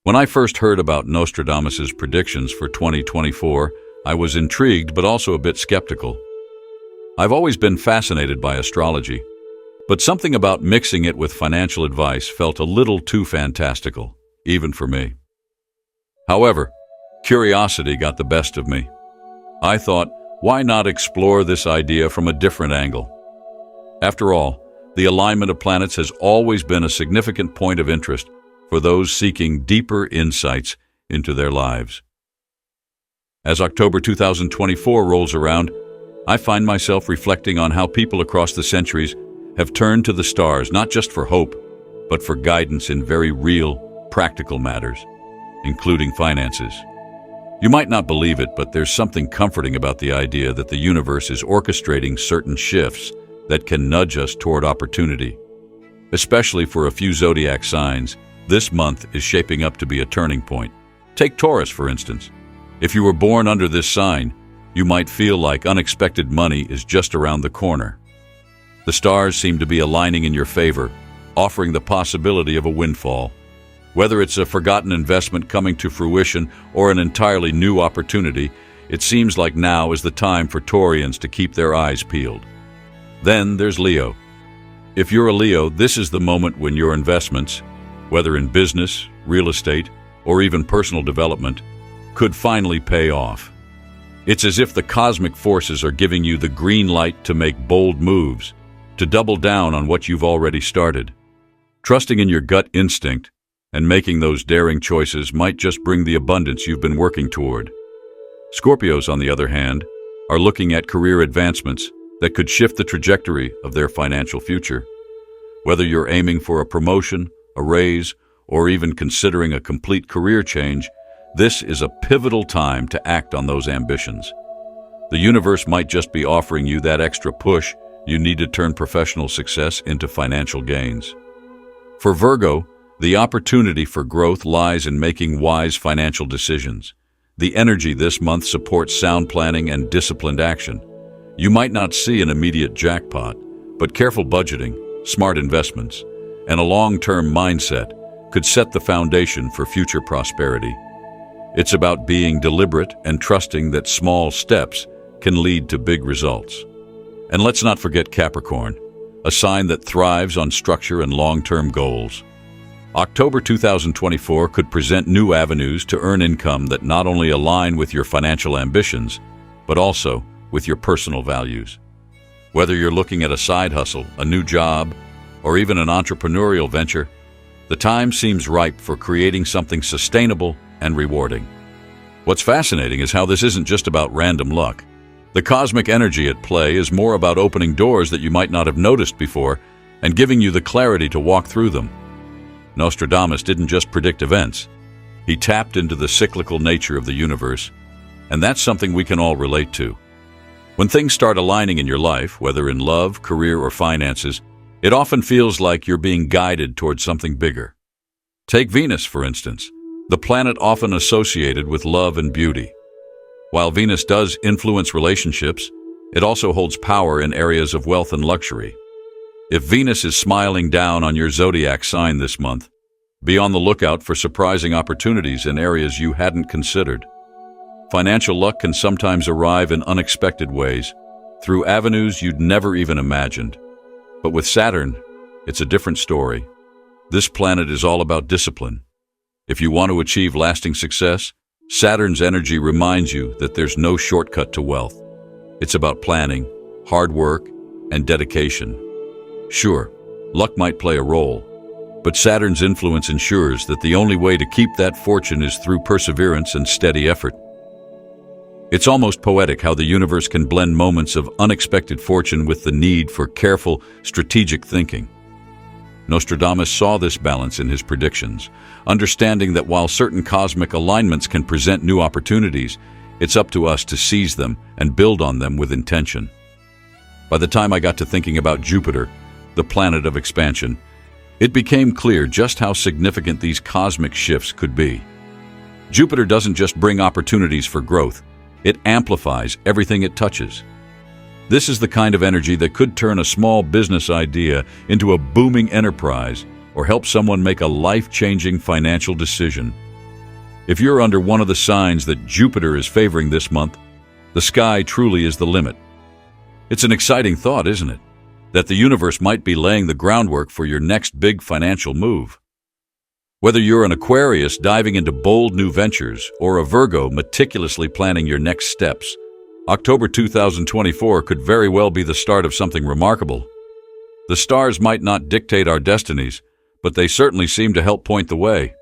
When I first heard about Nostradamus's predictions for 2024, I was intrigued but also a bit skeptical. I've always been fascinated by astrology, but something about mixing it with financial advice felt a little too fantastical, even for me. However, curiosity got the best of me. I thought, why not explore this idea from a different angle? After all, the alignment of planets has always been a significant point of interest for those seeking deeper insights into their lives. As October 2024 rolls around, I find myself reflecting on how people across the centuries have turned to the stars not just for hope, but for guidance in very real, practical matters, including finances. You might not believe it, but there's something comforting about the idea that the universe is orchestrating certain shifts that can nudge us toward opportunity. Especially for a few zodiac signs, this month is shaping up to be a turning point. Take Taurus, for instance. If you were born under this sign, you might feel like unexpected money is just around the corner. The stars seem to be aligning in your favor, offering the possibility of a windfall. Whether it's a forgotten investment coming to fruition or an entirely new opportunity, it seems like now is the time for Taurians to keep their eyes peeled. Then there's Leo. If you're a Leo, this is the moment when your investments, whether in business, real estate, or even personal development, could finally pay off. It's as if the cosmic forces are giving you the green light to make bold moves, to double down on what you've already started. Trusting in your gut instinct and making those daring choices might just bring the abundance you've been working toward. Scorpios, on the other hand, are looking at career advancements that could shift the trajectory of their financial future. Whether you're aiming for a promotion, a raise, or even considering a complete career change, this is a pivotal time to act on those ambitions. The universe might just be offering you that extra push you need to turn professional success into financial gains. For Virgo, the opportunity for growth lies in making wise financial decisions. The energy this month supports sound planning and disciplined action. You might not see an immediate jackpot, but careful budgeting, smart investments, and a long-term mindset could set the foundation for future prosperity. It's about being deliberate and trusting that small steps can lead to big results. And let's not forget Capricorn, a sign that thrives on structure and long-term goals. October 2024 could present new avenues to earn income that not only align with your financial ambitions, but also with your personal values. Whether you're looking at a side hustle, a new job, or even an entrepreneurial venture, the time seems ripe for creating something sustainable and rewarding. What's fascinating is how this isn't just about random luck. The cosmic energy at play is more about opening doors that you might not have noticed before and giving you the clarity to walk through them. Nostradamus didn't just predict events. He tapped into the cyclical nature of the universe, and that's something we can all relate to. When things start aligning in your life, whether in love, career, or finances, it often feels like you're being guided towards something bigger. Take Venus, for instance, the planet often associated with love and beauty. While Venus does influence relationships, it also holds power in areas of wealth and luxury. If Venus is smiling down on your zodiac sign this month, be on the lookout for surprising opportunities in areas you hadn't considered. Financial luck can sometimes arrive in unexpected ways, through avenues you'd never even imagined. But with Saturn, it's a different story. This planet is all about discipline. If you want to achieve lasting success, Saturn's energy reminds you that there's no shortcut to wealth. It's about planning, hard work, and dedication. Sure, luck might play a role, but Saturn's influence ensures that the only way to keep that fortune is through perseverance and steady effort. It's almost poetic how the universe can blend moments of unexpected fortune with the need for careful, strategic thinking. Nostradamus saw this balance in his predictions, understanding that while certain cosmic alignments can present new opportunities, it's up to us to seize them and build on them with intention. By the time I got to thinking about Jupiter, the planet of expansion, it became clear just how significant these cosmic shifts could be. Jupiter doesn't just bring opportunities for growth, it amplifies everything it touches. This is the kind of energy that could turn a small business idea into a booming enterprise or help someone make a life-changing financial decision. If you're under one of the signs that Jupiter is favoring this month, the sky truly is the limit. It's an exciting thought, isn't it? That the universe might be laying the groundwork for your next big financial move. Whether you're an Aquarius diving into bold new ventures or a Virgo meticulously planning your next steps, October 2024 could very well be the start of something remarkable. The stars might not dictate our destinies, but they certainly seem to help point the way.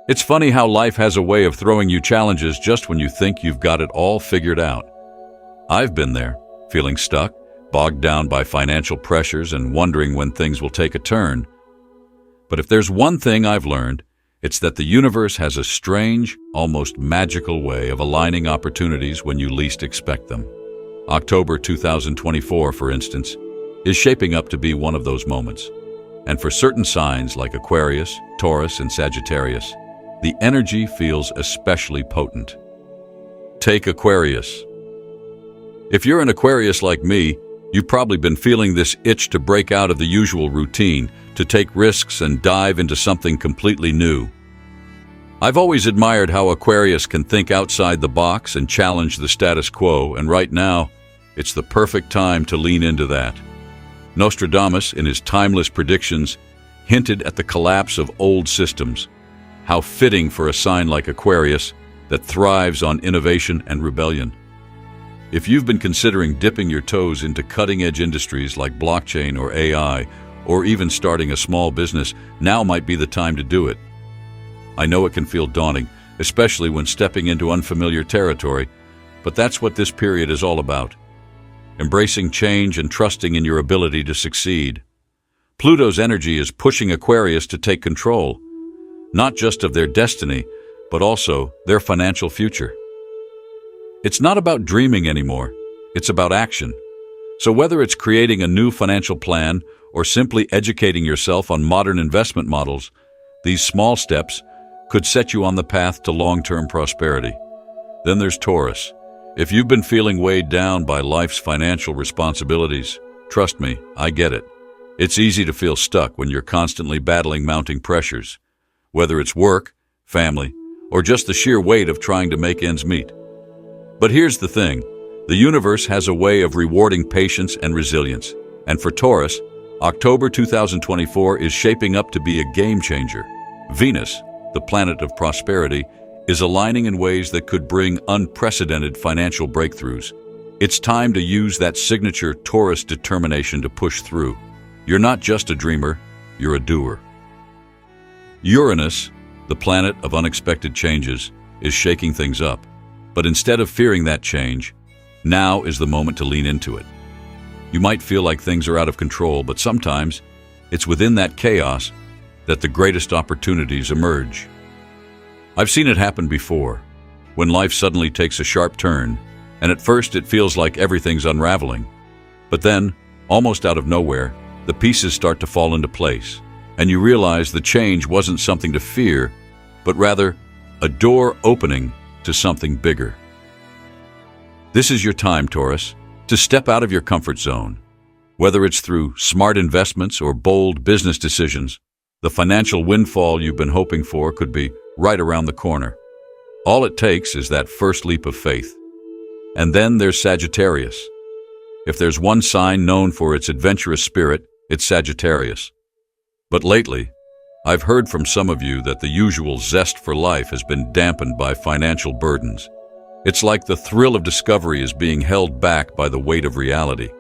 It's funny how life has a way of throwing you challenges just when you think you've got it all figured out. I've been there, feeling stuck, bogged down by financial pressures and wondering when things will take a turn. But if there's one thing I've learned, it's that the universe has a strange, almost magical way of aligning opportunities when you least expect them. October 2024, for instance, is shaping up to be one of those moments. And for certain signs like Aquarius, Taurus, and Sagittarius, the energy feels especially potent. Take Aquarius. If you're an Aquarius like me, you've probably been feeling this itch to break out of the usual routine, to take risks and dive into something completely new. I've always admired how Aquarius can think outside the box and challenge the status quo, and right now, it's the perfect time to lean into that. Nostradamus, in his timeless predictions, hinted at the collapse of old systems. How fitting for a sign like Aquarius that thrives on innovation and rebellion. If you've been considering dipping your toes into cutting-edge industries like blockchain or AI, or even starting a small business, now might be the time to do it. I know it can feel daunting, especially when stepping into unfamiliar territory, but that's what this period is all about. Embracing change and trusting in your ability to succeed. Pluto's energy is pushing Aquarius to take control, not just of their destiny, but also their financial future. It's not about dreaming anymore, it's about action. So whether it's creating a new financial plan or simply educating yourself on modern investment models, these small steps could set you on the path to long-term prosperity. Then there's Taurus. If you've been feeling weighed down by life's financial responsibilities, trust me, I get it. It's easy to feel stuck when you're constantly battling mounting pressures, whether it's work, family, or just the sheer weight of trying to make ends meet. But here's the thing, the universe has a way of rewarding patience and resilience. And for Taurus, October 2024 is shaping up to be a game changer. Venus, the planet of prosperity, is aligning in ways that could bring unprecedented financial breakthroughs. It's time to use that signature Taurus determination to push through. You're not just a dreamer, you're a doer. Uranus, the planet of unexpected changes, is shaking things up. But instead of fearing that change, now is the moment to lean into it. You might feel like things are out of control, but sometimes it's within that chaos that the greatest opportunities emerge. I've seen it happen before, when life suddenly takes a sharp turn, and at first it feels like everything's unraveling. But then, almost out of nowhere, the pieces start to fall into place, and you realize the change wasn't something to fear, but rather a door opening to something bigger. This is your time, Taurus, to step out of your comfort zone. Whether it's through smart investments or bold business decisions, the financial windfall you've been hoping for could be right around the corner. All it takes is that first leap of faith. And then there's Sagittarius. If there's one sign known for its adventurous spirit, it's Sagittarius. But lately, I've heard from some of you that the usual zest for life has been dampened by financial burdens. It's like the thrill of discovery is being held back by the weight of reality.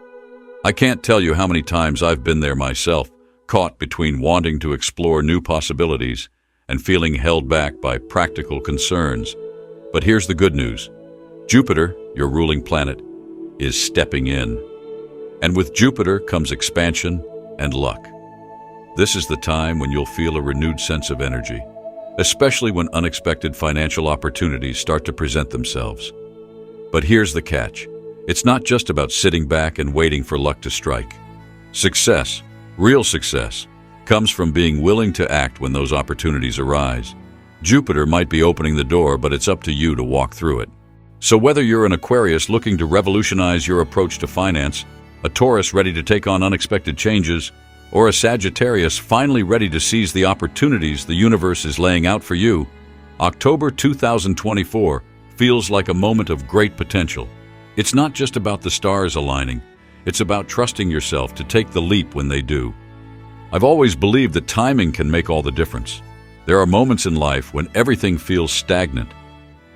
I can't tell you how many times I've been there myself, caught between wanting to explore new possibilities and feeling held back by practical concerns. But here's the good news. Jupiter, your ruling planet, is stepping in. And with Jupiter comes expansion and luck. This is the time when you'll feel a renewed sense of energy, especially when unexpected financial opportunities start to present themselves. But here's the catch. It's not just about sitting back and waiting for luck to strike. Success, real success, comes from being willing to act when those opportunities arise. Jupiter might be opening the door, but it's up to you to walk through it. So whether you're an Aquarius looking to revolutionize your approach to finance, a Taurus ready to take on unexpected changes, or a Sagittarius finally ready to seize the opportunities the universe is laying out for you, October 2024 feels like a moment of great potential. It's not just about the stars aligning, it's about trusting yourself to take the leap when they do. I've always believed that timing can make all the difference. There are moments in life when everything feels stagnant,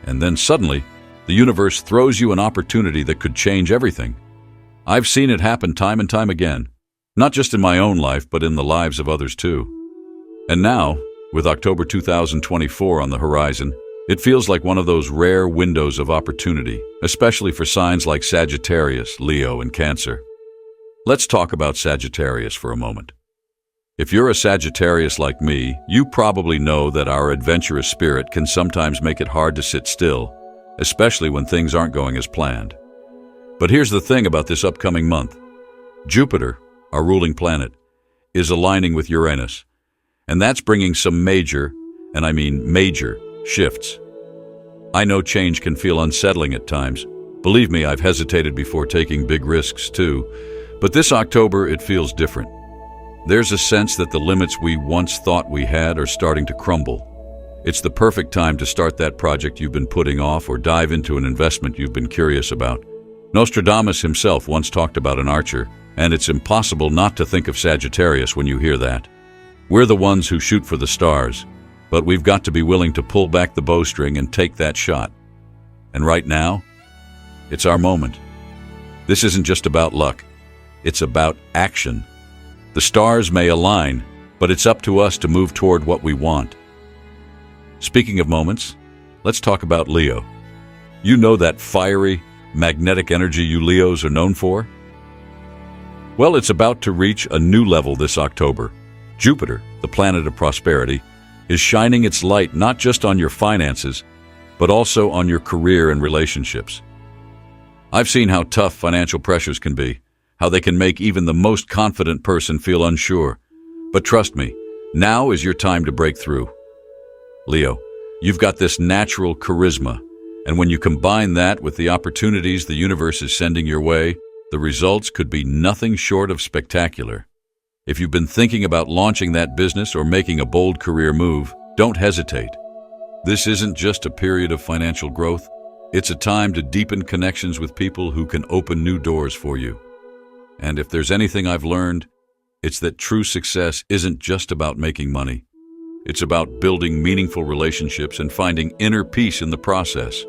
and then suddenly, the universe throws you an opportunity that could change everything. I've seen it happen time and time again, not just in my own life, but in the lives of others too. And now, with October 2024 on the horizon, it feels like one of those rare windows of opportunity, especially for signs like Sagittarius, Leo, and Cancer. Let's talk about Sagittarius for a moment. If you're a Sagittarius like me, you probably know that our adventurous spirit can sometimes make it hard to sit still, especially when things aren't going as planned. But here's the thing about this upcoming month. Jupiter, our ruling planet, is aligning with Uranus, and that's bringing some major, and I mean major, shifts. I know change can feel unsettling at times. Believe me, I've hesitated before taking big risks too, but this October it feels different. There's a sense that the limits we once thought we had are starting to crumble. It's the perfect time to start that project you've been putting off or dive into an investment you've been curious about. Nostradamus himself once talked about an archer, and it's impossible not to think of Sagittarius when you hear that. We're the ones who shoot for the stars, but we've got to be willing to pull back the bowstring and take that shot. And right now, it's our moment. This isn't just about luck. It's about action. The stars may align, but it's up to us to move toward what we want. Speaking of moments, let's talk about Leo. You know that fiery, magnetic energy you Leos are known for? Well, it's about to reach a new level this October. Jupiter, the planet of prosperity, is shining its light not just on your finances, but also on your career and relationships. I've seen how tough financial pressures can be, how they can make even the most confident person feel unsure. But trust me, now is your time to break through. Leo, you've got this natural charisma, and when you combine that with the opportunities the universe is sending your way, the results could be nothing short of spectacular. If you've been thinking about launching that business or making a bold career move, don't hesitate. This isn't just a period of financial growth, it's a time to deepen connections with people who can open new doors for you. And if there's anything I've learned, it's that true success isn't just about making money. It's about building meaningful relationships and finding inner peace in the process.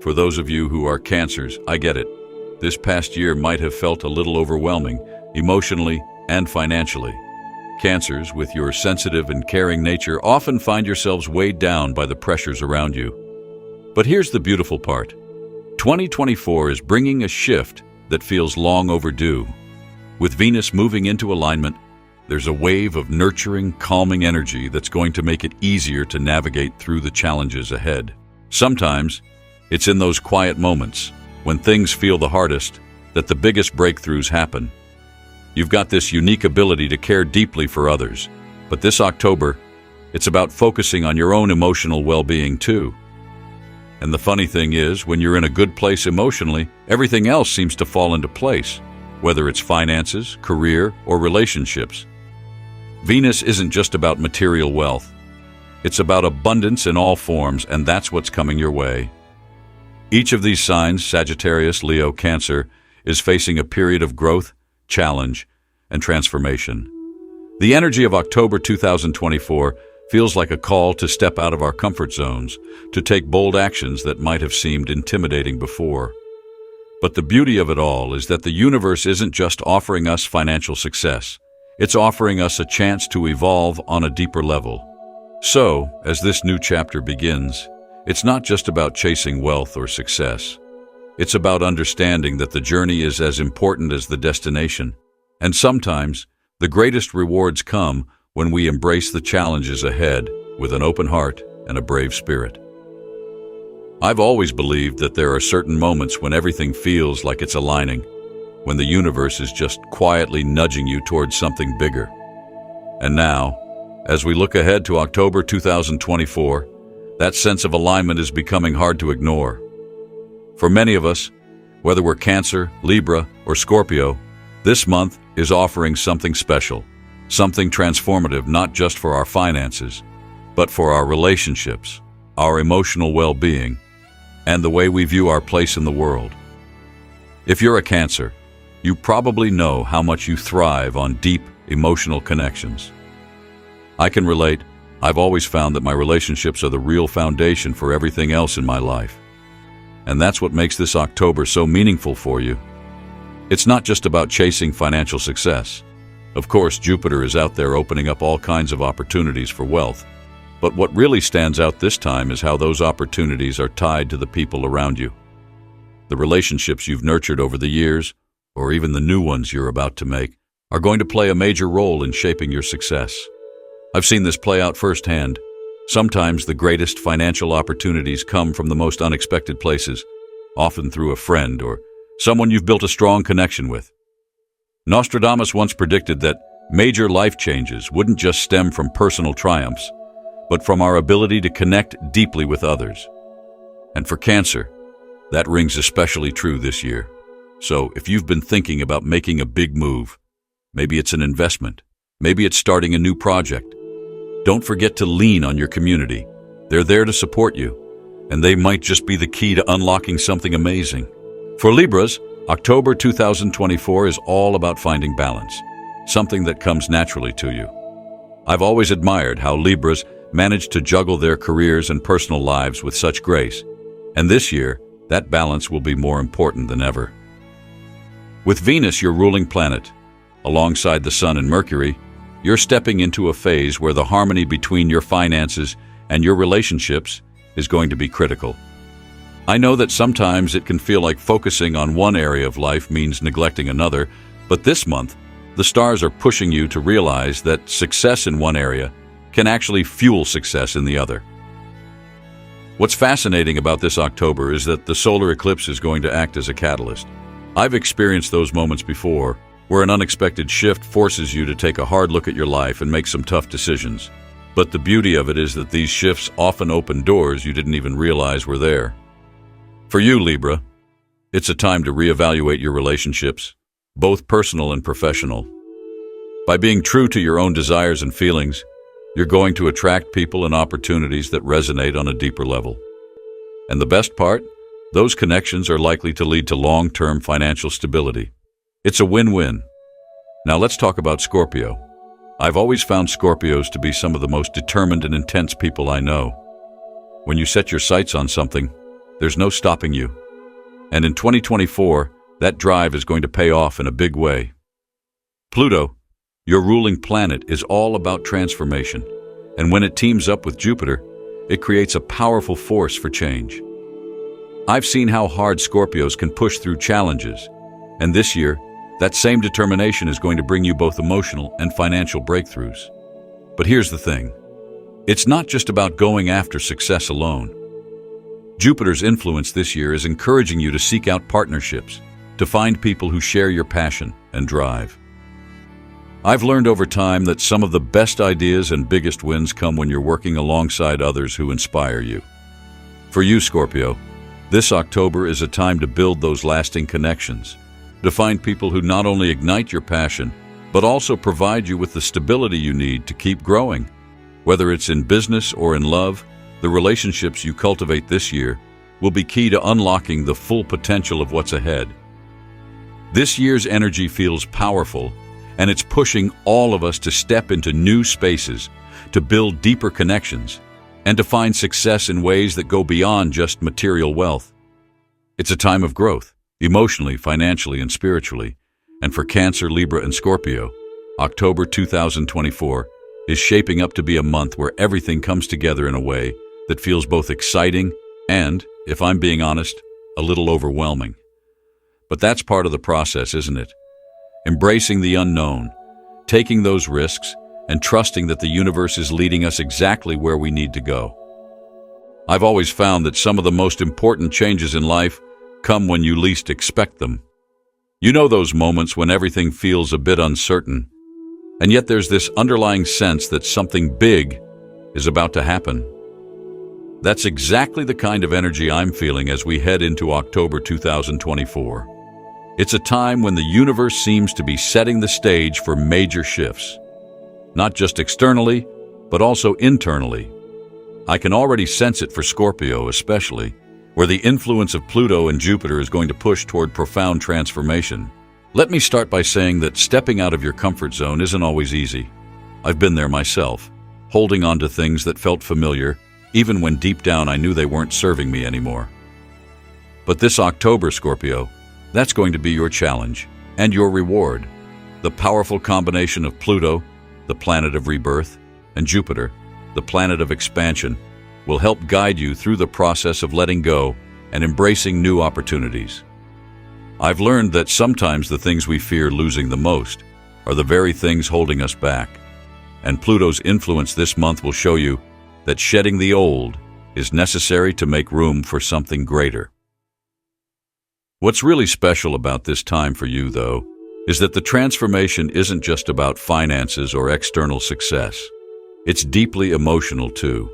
For those of you who are Cancers, I get it. This past year might have felt a little overwhelming, emotionally and financially. Cancers, with your sensitive and caring nature, often find yourselves weighed down by the pressures around you. But here's the beautiful part. 2024 is bringing a shift that feels long overdue. With Venus moving into alignment, there's a wave of nurturing, calming energy that's going to make it easier to navigate through the challenges ahead. Sometimes, it's in those quiet moments, when things feel the hardest, that the biggest breakthroughs happen. You've got this unique ability to care deeply for others, but this October, it's about focusing on your own emotional well-being too. And the funny thing is, when you're in a good place emotionally, everything else seems to fall into place, whether it's finances, career, or relationships. Venus isn't just about material wealth. It's about abundance in all forms, and that's what's coming your way. Each of these signs, Sagittarius, Leo, Cancer, is facing a period of growth, challenge, and transformation. The energy of October 2024 feels like a call to step out of our comfort zones, to take bold actions that might have seemed intimidating before. But the beauty of it all is that the universe isn't just offering us financial success. It's offering us a chance to evolve on a deeper level. So, as this new chapter begins, it's not just about chasing wealth or success. It's about understanding that the journey is as important as the destination. And sometimes, the greatest rewards come when we embrace the challenges ahead with an open heart and a brave spirit. I've always believed that there are certain moments when everything feels like it's aligning, when the universe is just quietly nudging you towards something bigger. And now, as we look ahead to October 2024, that sense of alignment is becoming hard to ignore. For many of us, whether we're Cancer, Libra, or Scorpio, this month is offering something special, something transformative not just for our finances, but for our relationships, our emotional well-being, and the way we view our place in the world. If you're a Cancer, you probably know how much you thrive on deep emotional connections. I can relate. I've always found that my relationships are the real foundation for everything else in my life. And that's what makes this October so meaningful for you. It's not just about chasing financial success. Of course, Jupiter is out there opening up all kinds of opportunities for wealth. But what really stands out this time is how those opportunities are tied to the people around you. The relationships you've nurtured over the years, or even the new ones you're about to make, are going to play a major role in shaping your success. I've seen this play out firsthand. Sometimes the greatest financial opportunities come from the most unexpected places, often through a friend or someone you've built a strong connection with. Nostradamus once predicted that major life changes wouldn't just stem from personal triumphs, but from our ability to connect deeply with others. And for Cancer, that rings especially true this year. So if you've been thinking about making a big move, maybe it's an investment, maybe it's starting a new project, don't forget to lean on your community. They're there to support you, and they might just be the key to unlocking something amazing. For Libras, October 2024 is all about finding balance, something that comes naturally to you. I've always admired how Libras manage to juggle their careers and personal lives with such grace, and this year, that balance will be more important than ever. With Venus, your ruling planet, alongside the Sun and Mercury, you're stepping into a phase where the harmony between your finances and your relationships is going to be critical. I know that sometimes it can feel like focusing on one area of life means neglecting another, but this month, the stars are pushing you to realize that success in one area can actually fuel success in the other. What's fascinating about this October is that the solar eclipse is going to act as a catalyst. I've experienced those moments before, where an unexpected shift forces you to take a hard look at your life and make some tough decisions. But the beauty of it is that these shifts often open doors you didn't even realize were there. For you, Libra, it's a time to reevaluate your relationships, both personal and professional. By being true to your own desires and feelings, you're going to attract people and opportunities that resonate on a deeper level. And the best part? Those connections are likely to lead to long-term financial stability. It's a win-win. Now let's talk about Scorpio. I've always found Scorpios to be some of the most determined and intense people I know. When you set your sights on something, there's no stopping you. And in 2024, that drive is going to pay off in a big way. Pluto, your ruling planet, is all about transformation. And when it teams up with Jupiter, it creates a powerful force for change. I've seen how hard Scorpios can push through challenges. And this year, that same determination is going to bring you both emotional and financial breakthroughs. But here's the thing. It's not just about going after success alone. Jupiter's influence this year is encouraging you to seek out partnerships, to find people who share your passion and drive. I've learned over time that some of the best ideas and biggest wins come when you're working alongside others who inspire you. For you, Scorpio, this October is a time to build those lasting connections, to find people who not only ignite your passion, but also provide you with the stability you need to keep growing. Whether it's in business or in love, the relationships you cultivate this year will be key to unlocking the full potential of what's ahead. This year's energy feels powerful, and it's pushing all of us to step into new spaces, to build deeper connections, and to find success in ways that go beyond just material wealth. It's a time of growth, emotionally, financially, and spiritually. And for Cancer, Libra, and Scorpio, October 2024 is shaping up to be a month where everything comes together in a way that feels both exciting and, if I'm being honest, a little overwhelming. But that's part of the process, isn't it? Embracing the unknown, taking those risks, and trusting that the universe is leading us exactly where we need to go. I've always found that some of the most important changes in life come when you least expect them. You know those moments when everything feels a bit uncertain, and yet there's this underlying sense that something big is about to happen. That's exactly the kind of energy I'm feeling as we head into October 2024. It's a time when the universe seems to be setting the stage for major shifts, not just externally, but also internally. I can already sense it for Scorpio especially, where the influence of Pluto and Jupiter is going to push toward profound transformation. Let me start by saying that stepping out of your comfort zone isn't always easy. I've been there myself, holding on to things that felt familiar, even when deep down I knew they weren't serving me anymore. But this October, Scorpio, that's going to be your challenge and your reward. The powerful combination of Pluto, the planet of rebirth, and Jupiter, the planet of expansion, will help guide you through the process of letting go and embracing new opportunities. I've learned that sometimes the things we fear losing the most are the very things holding us back. And Pluto's influence this month will show you that shedding the old is necessary to make room for something greater. What's really special about this time for you, though, is that the transformation isn't just about finances or external success. It's deeply emotional, too.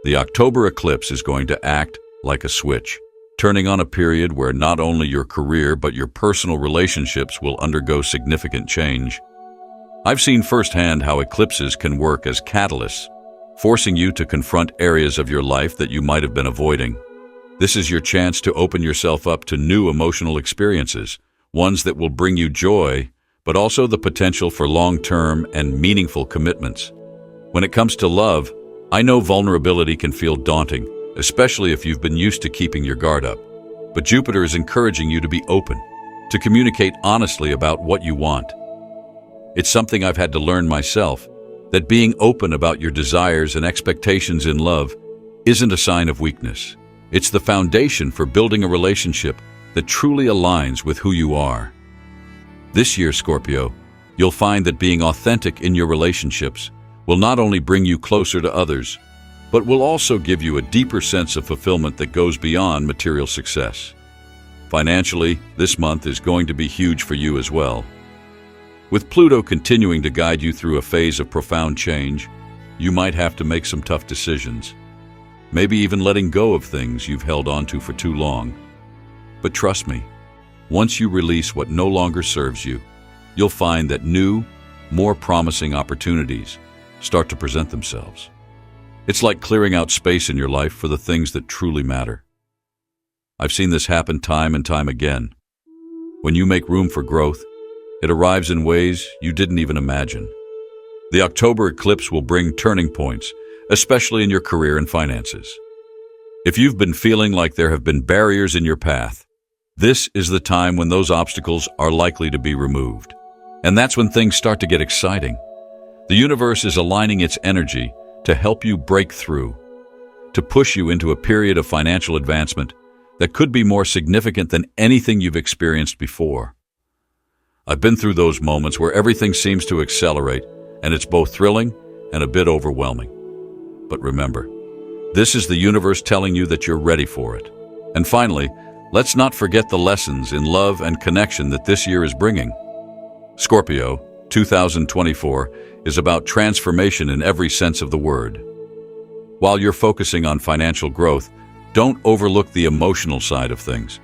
The October eclipse is going to act like a switch, turning on a period where not only your career but your personal relationships will undergo significant change. I've seen firsthand how eclipses can work as catalysts, forcing you to confront areas of your life that you might have been avoiding. This is your chance to open yourself up to new emotional experiences, ones that will bring you joy, but also the potential for long-term and meaningful commitments. When it comes to love, I know vulnerability can feel daunting, especially if you've been used to keeping your guard up. But Jupiter is encouraging you to be open, to communicate honestly about what you want. It's something I've had to learn myself, that being open about your desires and expectations in love isn't a sign of weakness. It's the foundation for building a relationship that truly aligns with who you are. This year, Scorpio, you'll find that being authentic in your relationships will not only bring you closer to others, but will also give you a deeper sense of fulfillment that goes beyond material success. Financially, this month is going to be huge for you as well. With Pluto continuing to guide you through a phase of profound change, you might have to make some tough decisions, maybe even letting go of things you've held onto for too long. But trust me, once you release what no longer serves you, you'll find that new, more promising opportunities start to present themselves. It's like clearing out space in your life for the things that truly matter. I've seen this happen time and time again. When you make room for growth, it arrives in ways you didn't even imagine. The October eclipse will bring turning points, especially in your career and finances. If you've been feeling like there have been barriers in your path, this is the time when those obstacles are likely to be removed. And that's when things start to get exciting. The universe is aligning its energy to help you break through, to push you into a period of financial advancement that could be more significant than anything you've experienced before. I've been through those moments where everything seems to accelerate, and it's both thrilling and a bit overwhelming. But remember, this is the universe telling you that you're ready for it. And finally, let's not forget the lessons in love and connection that this year is bringing. Scorpio, 2024, is about transformation in every sense of the word. While you're focusing on financial growth, don't overlook the emotional side of things.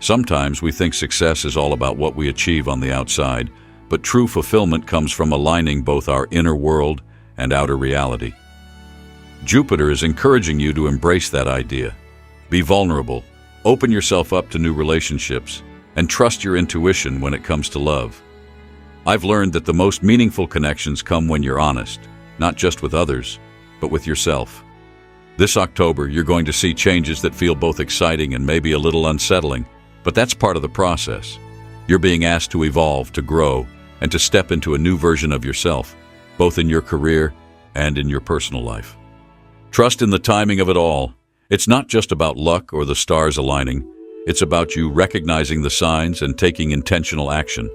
Sometimes we think success is all about what we achieve on the outside, but true fulfillment comes from aligning both our inner world and outer reality. Jupiter is encouraging you to embrace that idea. Be vulnerable, open yourself up to new relationships, and trust your intuition when it comes to love. I've learned that the most meaningful connections come when you're honest, not just with others, but with yourself. This October, you're going to see changes that feel both exciting and maybe a little unsettling, but that's part of the process. You're being asked to evolve, to grow, and to step into a new version of yourself, both in your career and in your personal life. Trust in the timing of it all. It's not just about luck or the stars aligning. It's about you recognizing the signs and taking intentional action.